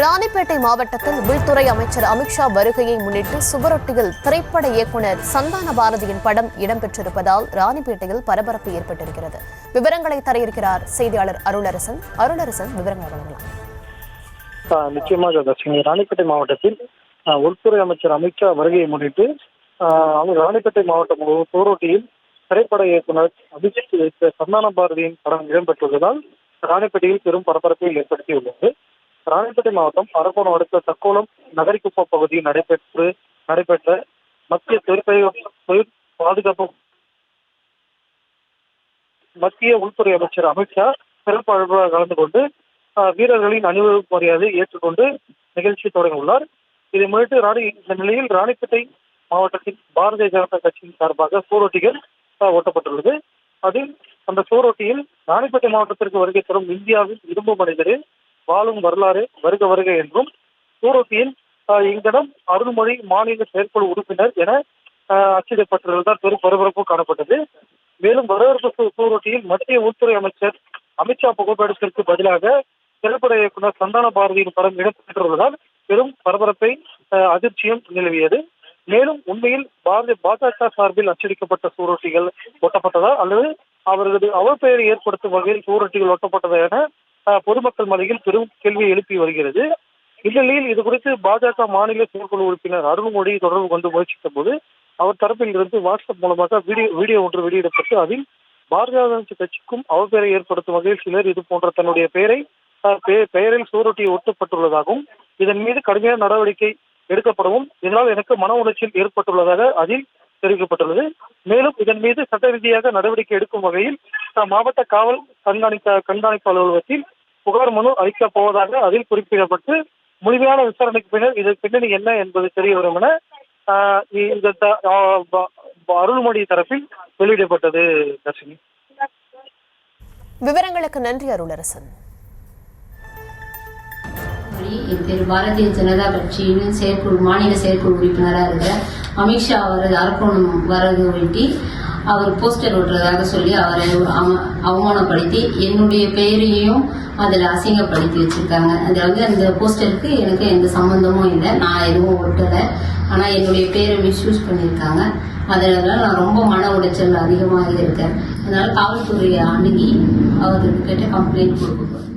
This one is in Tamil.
ராணிப்பேட்டை மாவட்டத்தில் உள்துறை அமைச்சர் அமித்ஷா வருகையை முன்னிட்டு சுவரொட்டியில் திரைப்பட இயக்குநர் சந்தான பாரதியின் படம் இடம்பெற்றிருப்பதால் ராணிப்பேட்டையில் பரபரப்பு ஏற்பட்டிருக்கிறது. விவரங்களை தர இருக்கிறார் செய்தியாளர் அருளரசன். விவரங்களை வழங்கலாம். நிச்சயமாக ராணிப்பேட்டை மாவட்டத்தில் உள்துறை அமைச்சர் அமித்ஷா வருகையை முன்னிட்டு ராணிப்பேட்டை மாவட்டம் சுவரொட்டியில் திரைப்பட இயக்குநர் சந்தான பாரதியின் படம் இடம்பெற்றுள்ளதால் ராணிப்பேட்டையில் பெரும் பரபரப்பை ஏற்படுத்தியுள்ளது. ராணிப்பேட்டை மாவட்டம் அரக்கோணம் அடுத்த தக்கோலம் நகரிக்குப்பம் பகுதியில் நடைபெற்ற மத்திய தொழில் பாதுகாப்பு மத்திய உள்துறை அமைச்சர் அமித்ஷா சிறப்பு அலுவலராக கலந்து கொண்டு வீரர்களின் அணிவகுப்பு மரியாதையை ஏற்றுக்கொண்டு நிகழ்ச்சி தொடங்கியுள்ளார். இதை முன்னிட்டு இந்த நிலையில் ராணிப்பேட்டை மாவட்டத்தில் பாரதிய ஜனதா கட்சியின் சார்பாக சுவரொட்டிகள் ஒட்டப்பட்டுள்ளது. அதில் அந்த சுவரொட்டியில் ராணிப்பேட்டை மாவட்டத்திற்கு வருகை தரும் இந்தியாவின் இரும்பு மனிதரில் வாழும் வரலாறு வருக வருக என்றும், சுவரொட்டியில் இங்கிடம் அருள்மொழி மாநில செயற்குழு உறுப்பினர் என அச்சிடப்பட்டுள்ளதால் பெரும் பரபரப்பு காணப்பட்டது. மேலும் வரவேற்பு சுவரொட்டியில் மத்திய உள்துறை அமைச்சர் அமித்ஷா புகைப்படத்திற்கு பதிலாக திரைப்பட இயக்குநர் சந்தான பாரதியின் படம் இடம்பெற்றுள்ளதால் பெரும் பரபரப்பை அதிர்ச்சியும் நிலவியது. மேலும் உண்மையில் பாஜக சார்பில் அச்சடிக்கப்பட்ட சுவரொட்டிகள் ஒட்டப்பட்டதா அல்லது அவர்களது அவப்பெயரை ஏற்படுத்தும் வகையில் சுவரொட்டிகள் ஒட்டப்பட்டதா என பொதுமக்கள் மத்தியில் பெரும் கேள்வியை எழுப்பி வருகிறது. இந்நிலையில் இது குறித்து பாஜக மாநில செயற்குழு உறுப்பினர் அருள்மொழி தொடர்பு கொண்டு முயற்சித்த போது அவர் தரப்பில் இருந்து வாட்ஸ்அப் மூலமாக வீடியோ ஒன்று வெளியிடப்பட்டு அதில் பாரதிய ஜனதா கட்சிக்கும் அவப்பெயரை ஏற்படுத்தும் வகையில் சிலர் இது போன்ற தன்னுடைய பெயரில் சுவரொட்டி ஒட்டப்பட்டுள்ளதாகவும் இதன் மீது கடுமையான நடவடிக்கை எடுக்கப்படவும் இதனால் எனக்கு மன உளைச்சல் ஏற்பட்டுள்ளதாக அதில் தெரிவிக்கப்பட்டுள்ளது. மேலும் இதன் மீது சட்ட ரீதியாக நடவடிக்கை எடுக்கும் வகையில் மாவட்ட காவல் கண்காணிப்பு அலுவலகத்தில் புகார் மனு அளிக்கப் போவதாக அதில் குறிப்பிடப்பட்டு முழுமையான விசாரணைக்கு பின்னர் இதன் பின்னணி என்ன என்பது தெரிய வரும் என இந்த அருள்மொழி தரப்பில் வெளியிடப்பட்டது. தர்ஷினி, விவரங்களுக்கு நன்றி அருளரசன். என் பேர் பாரதிய ஜனதா கட்சியின் மாநில செயற்குழு உறுப்பினராக இருக்கிற அமித்ஷா அவரது அரக்கோணம் வரது ஒட்டி அவர் போஸ்டர் ஓட்டுறதாக சொல்லி அவரை அவமானப்படுத்தி என்னுடைய பெயரையும் அதில் அசிங்கப்படுத்தி வச்சிருக்காங்க. அதில் அந்த போஸ்டருக்கு எனக்கு எந்த சம்பந்தமும் இல்லை, நான் எதுவும் ஒட்டலை. ஆனால் என்னுடைய பேரை மிஸ்யூஸ் பண்ணியிருக்காங்க. அதனால நான் ரொம்ப மன உளைச்சல் அதிகமாக இருக்கேன். அதனால காவல்துறையை அணுகி அவர்கிட்ட கம்ப்ளைண்ட் கொடுக்க போறேன்.